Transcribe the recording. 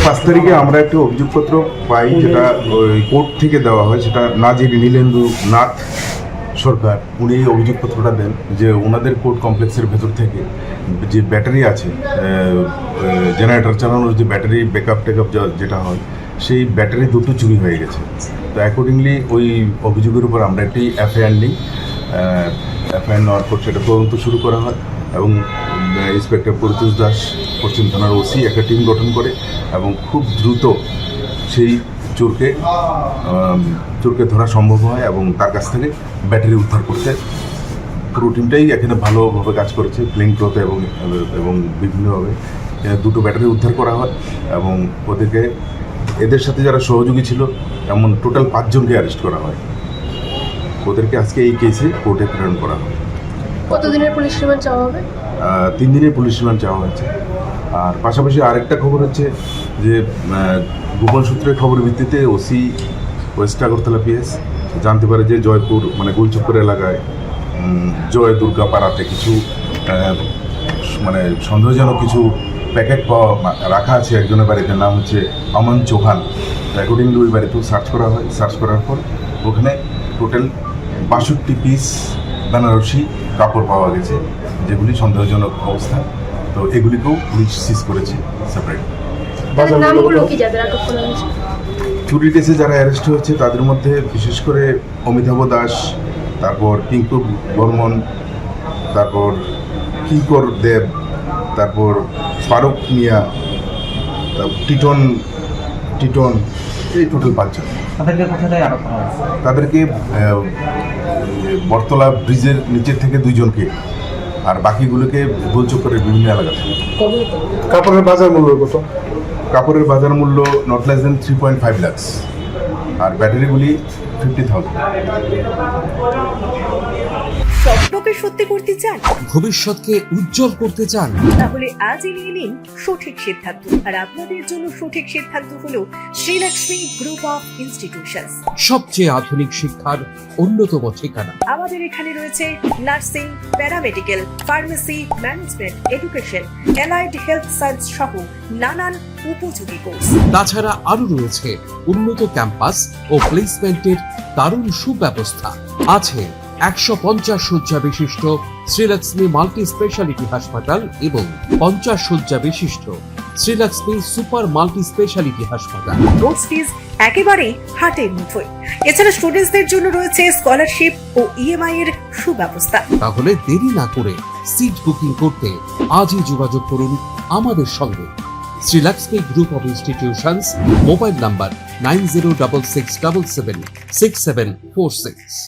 5 তারিখে আমরা একটা অভিযোগপত্র পাই, যেটা ওই কোর্ট থেকে দেওয়া হয়, সেটা নাজির নীলেন্দু নাথ সরকার উনি এই অভিযোগপত্রটা দেন যে ওনাদের কোর্ট কমপ্লেক্সের ভেতর থেকে যে ব্যাটারি আছে, জেনারেটর চালানোর যে ব্যাটারি ব্যাকআপ টেকআপ যেটা হয়, সেই ব্যাটারি দুটো চুরি হয়ে গেছে। তো অ্যাকর্ডিংলি ওই অভিযোগের উপর আমরা একটি এফআইআর নিই। এফআইআর নেওয়ার পর সেটা তদন্ত শুরু করা হয় এবং ইন্সপেক্টর পরিতোষ দাস পশ্চিম থানার ওসি একটা টিম গঠন করে এবং খুব দ্রুত সেই চোরকে ধরা সম্ভব হয় এবং তার কাছ থেকে ব্যাটারি উদ্ধার করতে পুরো টিমটাই এখানে ভালোভাবে কাজ করেছে। প্লেন ক্লথ এবং বিভিন্নভাবে দুটো ব্যাটারি উদ্ধার করা হয় এবং এদের সাথে যারা সহযোগী ছিল এমন টোটাল 5 জনকে অ্যারেস্ট করা হয়। ওদেরকে আজকে এই কেসে কোর্টে প্রেরণ করা হয়। কতদিনের পুলিশ রিমান্ড চাওয়া হবে? 3 দিনের পুলিশ রিমান্ড চাওয়া হয়েছে। আর পাশাপাশি আরেকটা খবর হচ্ছে যে গোপন সূত্রের খবরের ভিত্তিতে ওসি ওয়েস্ট আগরতলা পিএস জানতে পারে যে জয়পুর মানে গোলচক্কর এলাকায় জয় দুর্গা পাড়াতে কিছু সন্দেহজনক কিছু প্যাকেট রাখা আছে একজনের বাড়িতে, নাম হচ্ছে আমান চৌহান। অ্যাকর্ডিংলি ওই বাড়িতেও সার্চ করা হয়। সার্চ করার পর ওখানে টোটাল 62 পিস বেনারসি কাপড় পাওয়া গেছে, যেগুলি সন্দেহজনক অবস্থা। তো এগুলিকেও পুলিশ সিজ করেছে সেপারেট। নামগুলো কি যাদের আটক করা হয়েছে? চুরি কেসে যারা অ্যারেস্ট হয়েছে তাদের মধ্যে বিশেষ করে অমিতাভ দাস, তারপর পিঙ্কু বর্মন, তারপর কিঙ্কর দেব, তারপর ফারুক মিয়া, টিটন, এই টোটাল 5 জন। তাদেরকে কোথায় আটক করা হয়েছে? তাদেরকে বটতলা ব্রিজের নিচের থেকে 2 জনকে, আর বাকিগুলোকে গোলচক্করের বিভিন্ন এলাকা থেকে। কাপড়ের বাজার মূল্য কত? কাপড়ের বাজার মূল্য নট লেস দেন 3.5 লাখ, আর ব্যাটারিগুলি 50,000। স্বপ্নকে সত্যি করতে চান, ভবিষ্যৎকে উজ্জ্বল করতে চান, তাহলে আজই নিয়ে নিন সঠিক সিদ্ধান্ত। আর আপনাদের জন্য সঠিক সিদ্ধান্ত হলো শ্রীলক্ষ্মী গ্রুপ অফ ইনস্টিটিউশনস। সবচেয়ে আধুনিক শিক্ষার অন্যতম ঠিকানা। আমাদের এখানে রয়েছে nursing, paramedical, pharmacy, management, education, allied health science সহ নানান উপযোগী কোর্স। তাছাড়া আরো রয়েছে উন্নত ক্যাম্পাস ও প্লেসমেন্টের দারুণ সুব্যবস্থা। আছে 150 শয্যা বিশিষ্ট শ্রীলক্ষ্মী মাল্টি স্পেশালিটি হাসপাতাল এবং 50 শয্যা বিশিষ্ট শ্রীলক্ষ্মী সুপার মাল্টি স্পেশালিটি হাসপাতাল। কোর্স ফিজ একেবারে হাতের মুঠোয়। এছাড়া স্টুডেন্টসদের জন্য রয়েছে স্কলারশিপ ও ইএমআই এর সুব্যবস্থা। তাহলে দেরি না করে সিট বুকিং করতে আজই যোগাযোগ করুন আমাদের সঙ্গে। Srilakshmi group of institutions, mobile number 9066776746।